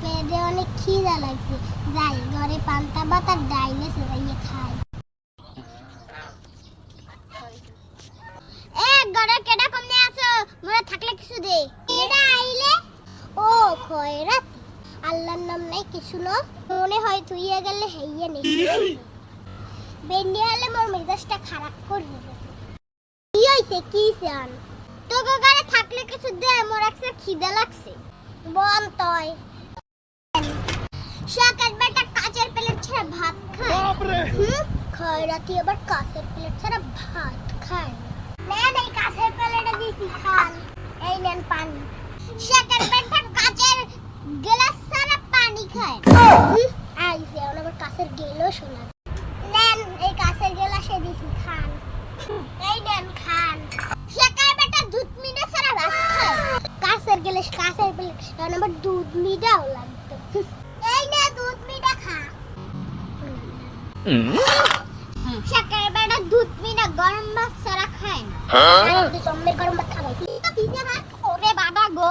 পেটে অনেক খিদা লাগছে, যাই ঘরে পান্তা ভাত আর ডাইল এসে যাইয়ে খাই। এ ঘরে কেডা কমনে আছো? মনে থাকলে কিছু দে। কেডা আইলে? ও খয়রাত, আল্লাহর নাম নাই কিছু না, মনে হয় তুইয়া গেলে হেইয়ে নেই। বেন্ডি হলে মোর মেজাজটা খারাপ করে দেবে। কি হইছে কি জান? তোকে ঘরে থাকলে কিছু দে, মোর একটা খিদা লাগছে। বল তয়। শাকাত বেটা কাচের প্লেট ছাড়া ভাত খায়। বাপরে খয়রাতি আবার কাচের প্লেট ছাড়া ভাত খায়। নেন এই কাচের প্লেটে দিছি খান। এই নেন পানি। শাকাত বেটা কাচের গ্লাস ছাড়া পানি খায়। আইছে আবার কাচের গ্লাস শোনা। নেন এই কাচের গ্লাসে দিছি খান। এই নেন খান। শাকাত বেটা দুধ মিঠা ছাড়া ভাত খায়। কাচের গ্লাস কাচের প্লেট, কারণ আবার দুধ মিঠাও লাগতো। এই নে দুধ মিঠা খা। শাকার বেটা দুধ মিঠা গরম ভাত ছাড়া খায় না। তুই জম্মের গরম ভাত খাবাই। ওরে বাবা গো।